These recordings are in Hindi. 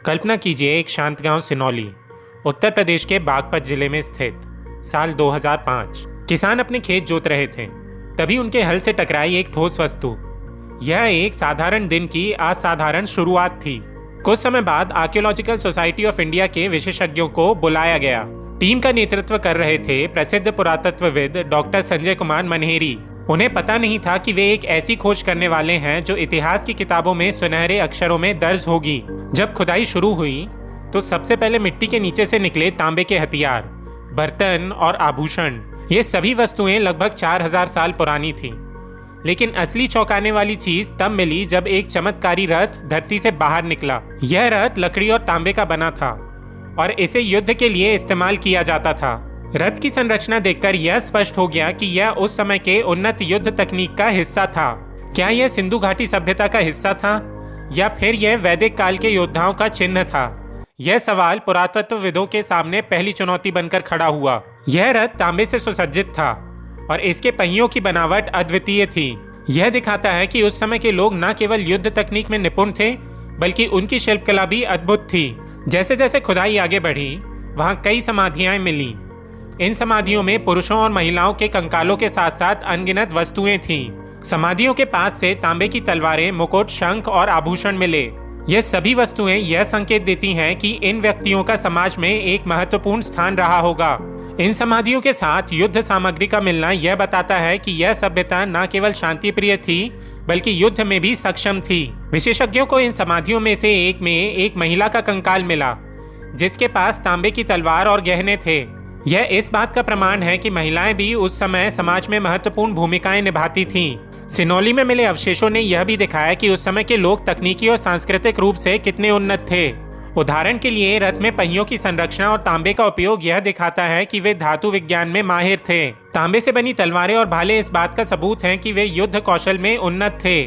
कल्पना कीजिए एक शांत गांव सिनौली, उत्तर प्रदेश के बागपत जिले में स्थित। साल 2005। किसान अपने खेत जोत रहे थे, तभी उनके हल से टकराई एक ठोस वस्तु। यह एक साधारण दिन की असाधारण शुरुआत थी। कुछ समय बाद आर्कियोलॉजिकल सोसाइटी ऑफ इंडिया के विशेषज्ञों को बुलाया गया। टीम का नेतृत्व कर रहे थे प्रसिद्ध पुरातत्वविद डॉक्टर संजय कुमार मन्हेरी। उन्हें पता नहीं था कि वे एक ऐसी खोज करने वाले हैं जो इतिहास की किताबों में सुनहरे अक्षरों में दर्ज होगी। जब खुदाई शुरू हुई तो सबसे पहले मिट्टी के नीचे से निकले तांबे के हथियार, बर्तन और आभूषण। ये सभी वस्तुएं लगभग 4000 साल पुरानी थी। लेकिन असली चौंकाने वाली चीज तब मिली जब एक चमत्कारी रथ धरती से बाहर निकला। यह रथ लकड़ी और तांबे का बना था और इसे युद्ध के लिए इस्तेमाल किया जाता था। रथ की संरचना देखकर यह स्पष्ट हो गया कि यह उस समय के उन्नत युद्ध तकनीक का हिस्सा था। क्या यह सिंधु घाटी सभ्यता का हिस्सा था या फिर यह वैदिक काल के योद्धाओं का चिन्ह था? यह सवाल पुरातत्वविदों के सामने पहली चुनौती बनकर खड़ा हुआ। यह रथ तांबे से सुसज्जित था और इसके पहियों की बनावट अद्वितीय थी। यह दिखाता है कि उस समय के लोग न केवल युद्ध तकनीक में निपुण थे, बल्कि उनकी शिल्पकला भी अद्भुत थी। जैसे जैसे खुदाई आगे बढ़ी, वहां कई समाधियां मिली। इन समाधियों में पुरुषों और महिलाओं के कंकालों के साथ साथ अनगिनत वस्तुएं थीं। समाधियों के पास से तांबे की तलवारें, मुकुट, शंख और आभूषण मिले। ये सभी वस्तुएं यह संकेत देती हैं कि इन व्यक्तियों का समाज में एक महत्वपूर्ण स्थान रहा होगा। इन समाधियों के साथ युद्ध सामग्री का मिलना यह बताता है कि यह सभ्यता न केवल शांति प्रिय थी, बल्कि युद्ध में भी सक्षम थी। विशेषज्ञों को इन समाधियों में से एक में एक महिला का कंकाल मिला, जिसके पास तांबे की तलवार और गहने थे। यह इस बात का प्रमाण है कि महिलाएं भी उस समय समाज में महत्वपूर्ण भूमिकाएं निभाती थीं। सिनौली में मिले अवशेषों ने यह भी दिखाया कि उस समय के लोग तकनीकी और सांस्कृतिक रूप से कितने उन्नत थे। उदाहरण के लिए रथ में पहियों की संरचना और तांबे का उपयोग यह दिखाता है कि वे धातु विज्ञान में माहिर थे। तांबे से बनी तलवारें और भाले इस बात का सबूत हैं कि वे युद्ध कौशल में उन्नत थे।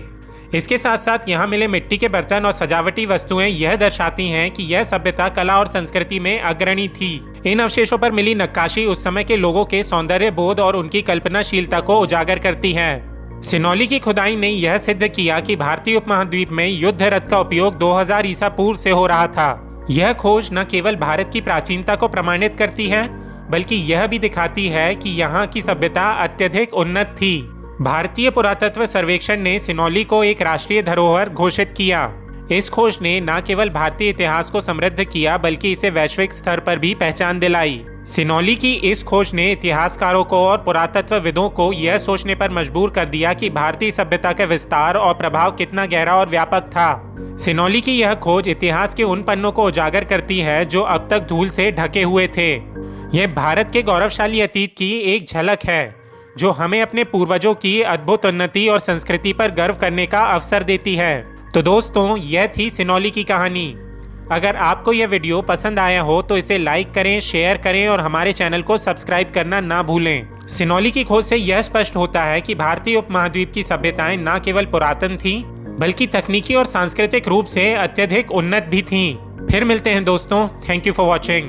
इसके साथ साथ यहाँ मिले मिट्टी के बर्तन और सजावटी वस्तुएं यह दर्शाती हैं कि यह सभ्यता कला और संस्कृति में अग्रणी थी। इन अवशेषों पर मिली नक्काशी उस समय के लोगों के सौंदर्य बोध और उनकी कल्पनाशीलता को उजागर करती है। सिनौली की खुदाई ने यह सिद्ध किया कि भारतीय उपमहाद्वीप में युद्ध रथ का उपयोग 2000 ईसा पूर्व से हो रहा था। यह खोज न केवल भारत की प्राचीनता को प्रमाणित करती है, बल्कि यह भी दिखाती है कि यहाँ की सभ्यता अत्यधिक उन्नत थी। भारतीय पुरातत्व सर्वेक्षण ने सिनौली को एक राष्ट्रीय धरोहर घोषित किया। इस खोज ने न केवल भारतीय इतिहास को समृद्ध किया, बल्कि इसे वैश्विक स्तर पर भी पहचान दिलाई। सिनौली की इस खोज ने इतिहासकारों को और पुरातत्वविदों को यह सोचने पर मजबूर कर दिया कि भारतीय सभ्यता का विस्तार और प्रभाव कितना गहरा और व्यापक था। सिनौली की यह खोज इतिहास के उन पन्नों को उजागर करती है जो अब तक धूल से ढके हुए थे। यह भारत के गौरवशाली अतीत की एक झलक है, जो हमें अपने पूर्वजों की अद्भुत उन्नति और संस्कृति पर गर्व करने का अवसर देती है। तो दोस्तों, यह थी सिनौली की कहानी। अगर आपको यह वीडियो पसंद आया हो तो इसे लाइक करें, शेयर करें और हमारे चैनल को सब्सक्राइब करना ना भूलें। सिनौली की खोज से यह स्पष्ट होता है कि भारतीय उपमहाद्वीप की सभ्यताएं न केवल पुरातन थीं, बल्कि तकनीकी और सांस्कृतिक रूप से अत्यधिक उन्नत भी थीं। फिर मिलते हैं दोस्तों। Thank you for watching.